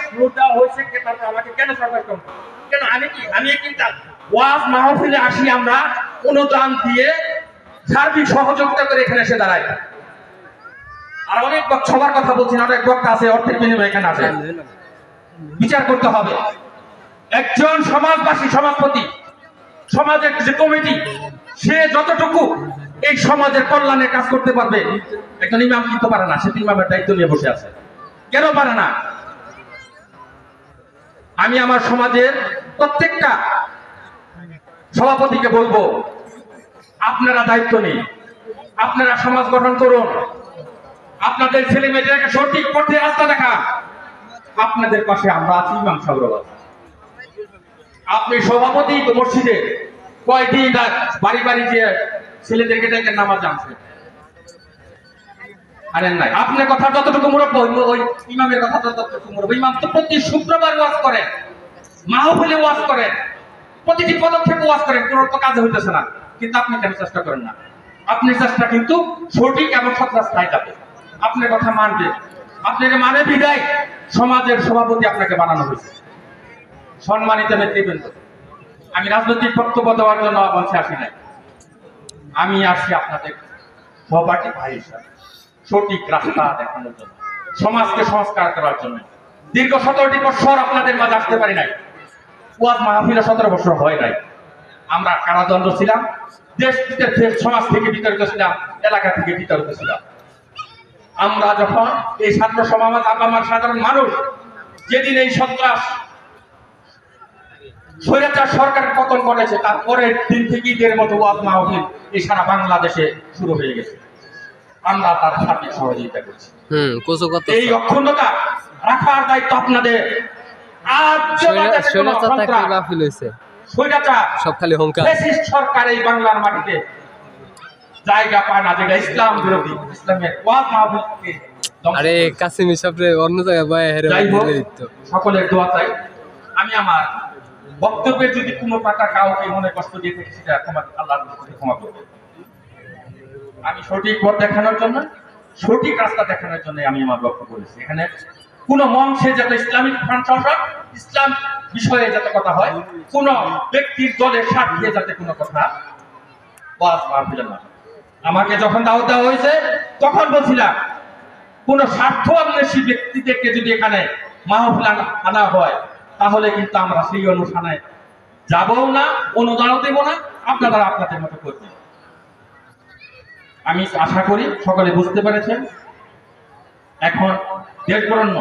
সুযোগ দেওয়া হয়েছে তারপর আমাকে কেন সার্ভাইভ করবো? কেন আমি কিন্তু ওয়াজ মাহফিলে আসি আমরা অনুদান দিয়ে সার্বিক সহযোগিতা করে এখানে এসে দাঁড়াই। আর অনেক সবার কথা বলছি না, অনেক বক্তা আছে অর্থের বিনিময়ে এখানে আছে। বিচার করতে হবে। একজন সমাজবাসী, সমাজপতি, সমাজের যে কমিটি, সে যতটুকু এই সমাজের কল্যাণে কাজ করতে পারবে, একজন ইমাম কিন্তু পারে না। সে ইমামের দায়িত্ব নিয়ে বসে আছে। কেন পারে না? আমি আমার সমাজের প্রত্যেকটা সভাপতিকে বলবো, আপনারা দায়িত্ব নিন, আপনারা সমাজ গঠন করুন, আপনাদের ছেলে মেয়েদেরকে সঠিক পথে রাস্তা দেখা। আপনাদের পাশে আমরা আছি, ইমাম সাহেব আছে। আপনি সভাপতি মসজিদে কয়দিন বাড়ি বাড়ি যে ছেলেদেরকে ডেকে নামাজ জানছে আরেন নাই? আপনার কথা যতটুকু মুরব্বী, ওই ইমামের কথা যতটুকু মুরব্বী। ইমাম তো প্রতি শুক্রবার ওয়াজ করেন, মাহফিলে ওয়াজ করেন, প্রতিটি পদক্ষেপে ওয়াজ করেন, কোনো তো কাজ হইতেছে না। কিন্তু আপনি কেন চেষ্টা করেন না? আপনার চেষ্টা কিন্তু সঠিক এবং সৎ রাস্তায় যাবে। আপনার কথা মানবে, আপনাকে মানে বিদায় সমাজের সভাপতি আপনাকে বানানো হয়েছে। সম্মানিত নেতৃবৃন্দ, আমি রাজনৈতিক বক্তব্য দেওয়ার জন্য মঞ্চে আসি নাই। আমি আসি আপনাদের সহপাঠী ভাই হিসাবে সঠিক রাস্তা দেখানোর জন্য, সমাজকে সংস্কার করার জন্য। দীর্ঘ 17টি বছর আপনাদের মাঝে আসতে পারি নাই। ওয়াজ মাহফিলে 17 বছর হয় নাই। আমরা কারাদণ্ড ছিলাম, দেশ সমাজ থেকে বিতাড়িত ছিলাম, এলাকা থেকে বিতাড়িত ছিলাম। আমরা যখন এই ছাত্র সমাজ, আমার সাধারণ মানুষ, যেদিন এই সন্ত্রাস স্বৈরাচার সরকারের পতন ঘটেছে, তারপরের দিন থেকে ঈদের মতো ওয়াজ মাহফিল এই সারা বাংলাদেশে শুরু হয়ে গেছে। আমরা তার সার্বিক সহযোগিতা করছি। এই অখণ্ডতা রাখার দায়িত্ব আপনাদের। আর সরকার এই বাংলার মাটিতে জায়গা পায় না, যেটা ইসলাম বিরোধী, ইসলামের ওয়াজ মাহফিলকে। আরে কাসিম সাহেব অন্য জায়গায় সকলের দোয়া চাই। আমি আমার বক্তব্যে যদি কোনো প্রকার কাউকে মনে কষ্ট দিয়ে থাকি, সেটা আল্লাহর কাছে ক্ষমা করবে। আমি সঠিক পথ দেখানোর জন্য, সঠিক রাস্তা দেখানোর জন্য আমি আমার বক্তব্য বলেছি। এখানে কোন মঞ্চে যাতে ইসলামিক সংসদ, ইসলাম বিষয়ে যাতে কথা হয়, কোন ব্যক্তির দলের স্বার্থে যাতে কোনো কথা ওয়াজ মাহফিলে না। আমাকে যখন দাওয়াত দেওয়া হয়েছে তখন বলছিলাম, কোন স্বার্থ অন্বেষী ব্যক্তিদেরকে যদি এখানে মাহফিল আনা হয়, তাহলে কিন্তু আমরা সেই অনুষ্ঠানে যাবও না, অনুদানও দেব না, আপনারা আপনাদের মতো করবেন। আমি আশা করি সকলে বুঝতে পেরেছেন। এখন দেশ বরণ্য